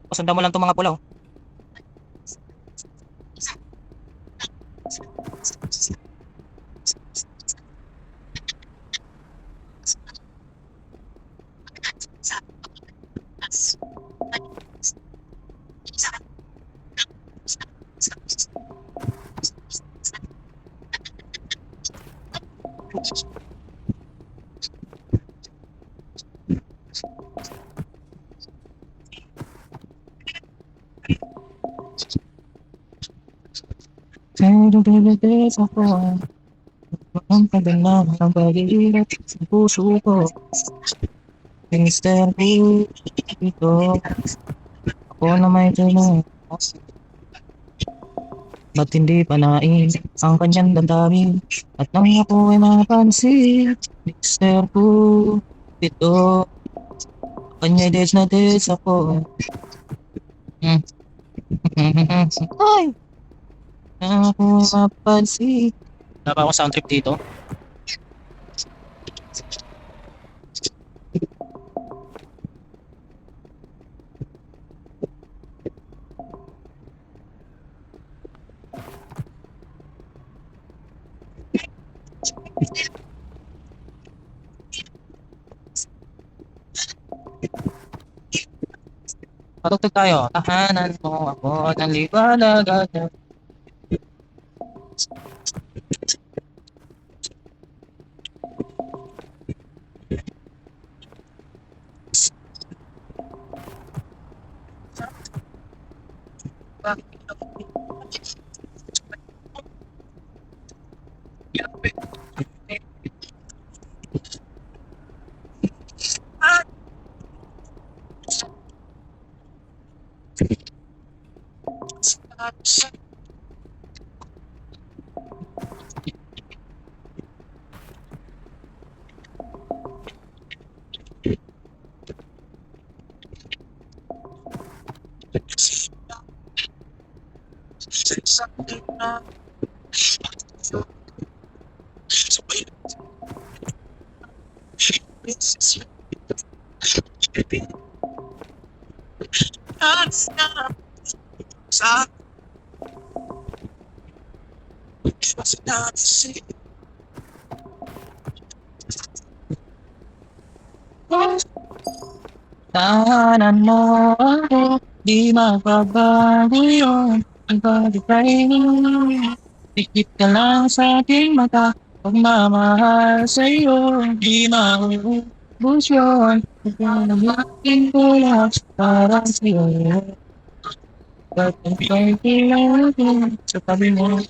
Pasundan mo lang itong mga pula, oh. Ako ang pagdala ng pag-iirap sa puso ko. Mr. Dito ako na may tulong. Ba't hindi panain ang kanyang damdamin at nang ako ay mapansin? Mr. Dito kanya'y des na des ako. Ay! Nang ako mapansin. Wala pa akong sound trip dito. Patugtog tayo. Tahanan mo ako ng liwanag at tahanan mo ako, di magbabago yun. Ang pag-ibig, dikit ka lang sa aking mata. Pagmamahal sa'yo, di mauubos yun. Pagmamahal ko lang para sa'yo. Ba't ang pag-ibig sa tabi mo?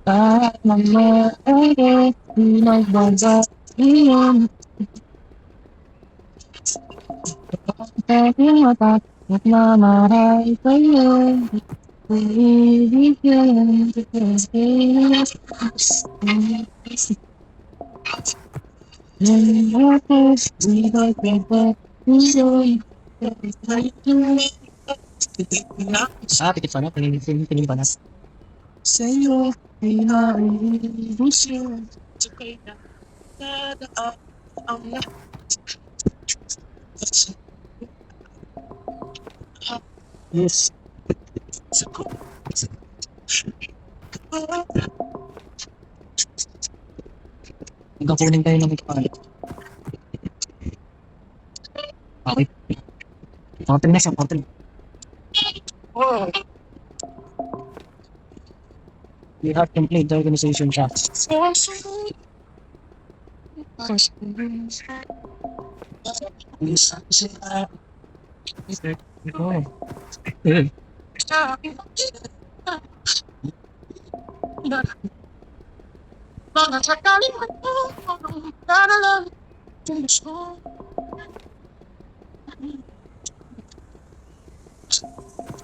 Tahanan mo ako, di magbabago yun. Aking mata, nagmamahal sa'yo. Ibigyan kita pikit sana, tingin pa na. Sa'yo, pinaiibos yun. Sakay na, nadaan ang lahat. Yes. Hanggang kunin tayo ng ikapalit. Okay. Fountain na siya, fountain. We have complete the organization siya. Mga sakaling ko, daralang gusto.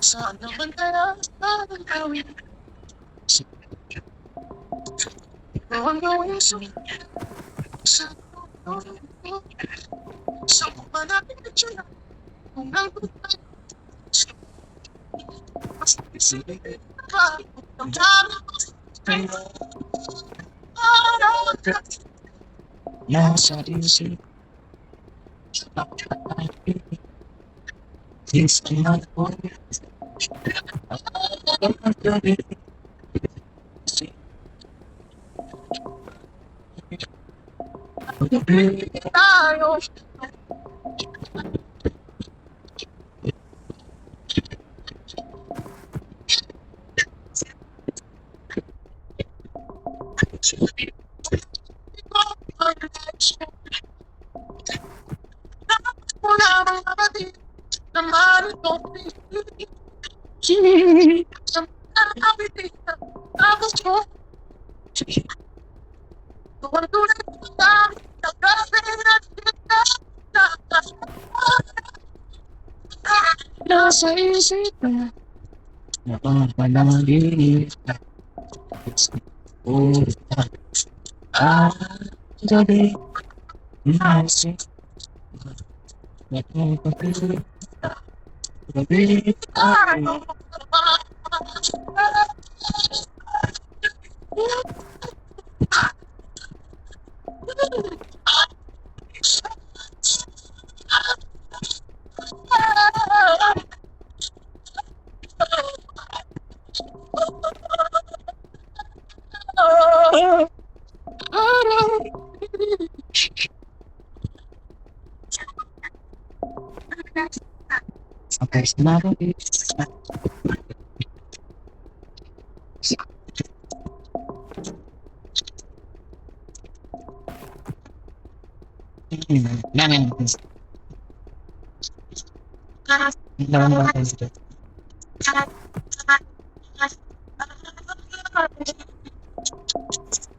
Saan naman kaya ang gawin? Ang gawin sa malapit na siya. Kung ang mas isipin ka, ang dami nasa isip. This cannot always tayo. Wala bang kapatid na marito? Sa kapatid na tapos ko. Tuwan-tuwan na nasa isip na napapalangin oh, gabi nasa napapalangin gabi tayo. Okay, sinabi namin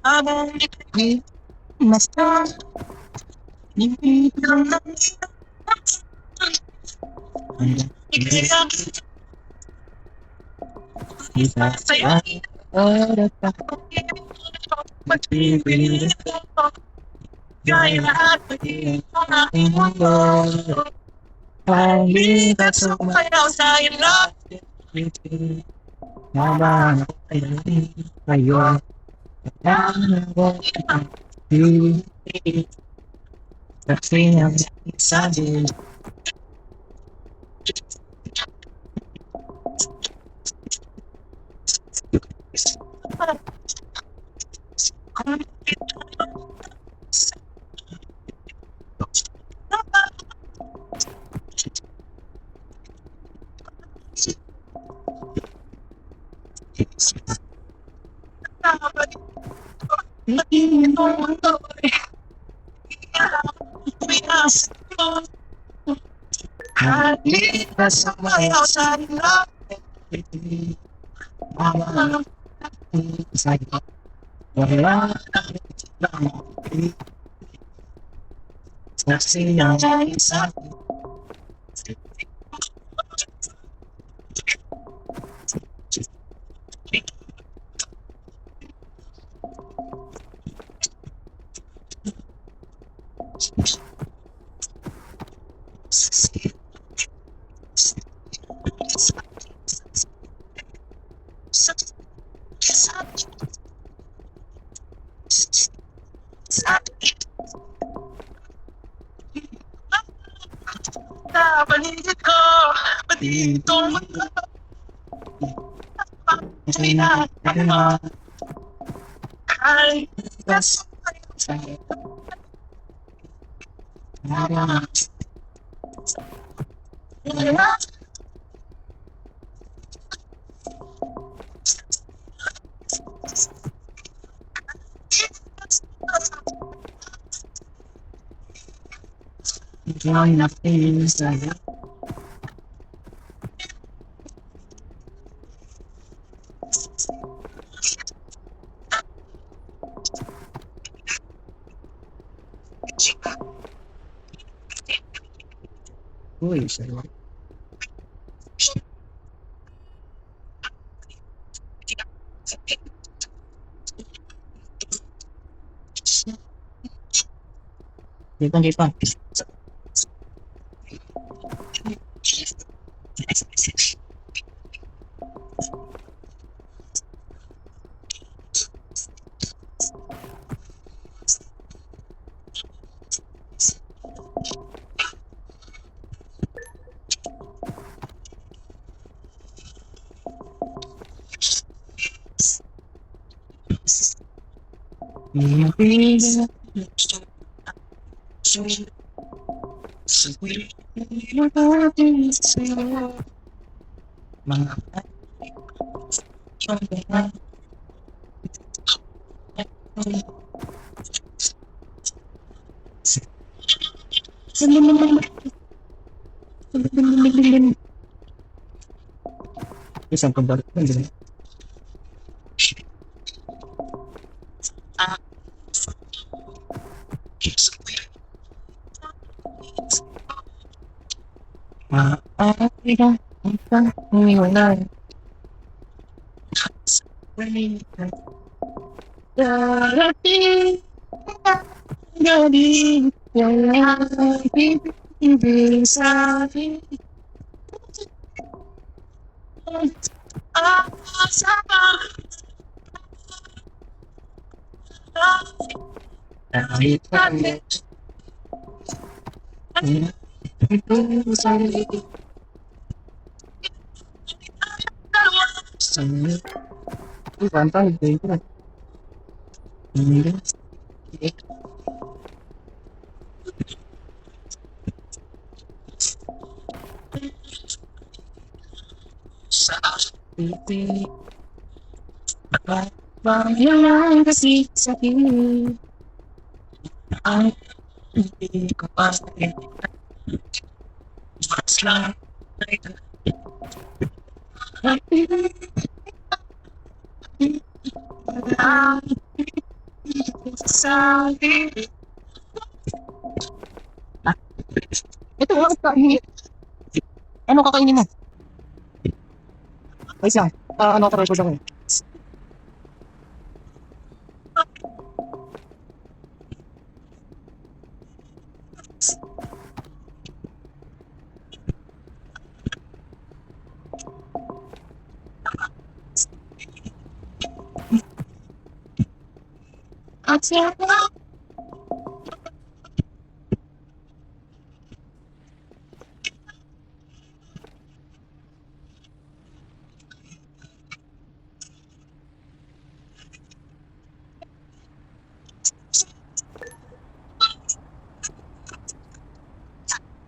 abang di basta hindi kita saya ada tak magbibigay gaya lahat ng mundo halika sumayaw sa ilo habang kayo kasi ang sabi halika sumayaw sa ilo habang wala kasi ang sabi paligid ko, pati itong mundo. Ay, kaso kayo sa'yo. Enjoy nothing inside. Uy, sarap. Dito, dito. Mga isang pagbalit ko din. Maaari ka ang umiwalay. Darating ang gabi, walang ibig sabihin. Kahit ano, ito sa iyo. Sa'yo. Uy, kanta, hindi ko. Hindi. Sa pipi, bang kasi sa akin. Ang hindi ko pa rin. Mas lang. Sabi. Ito, bakit kainin? Ano kakainin mo? Wait lang. Ano ka record ako? At siya pa.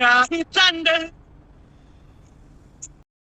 Kahit sandal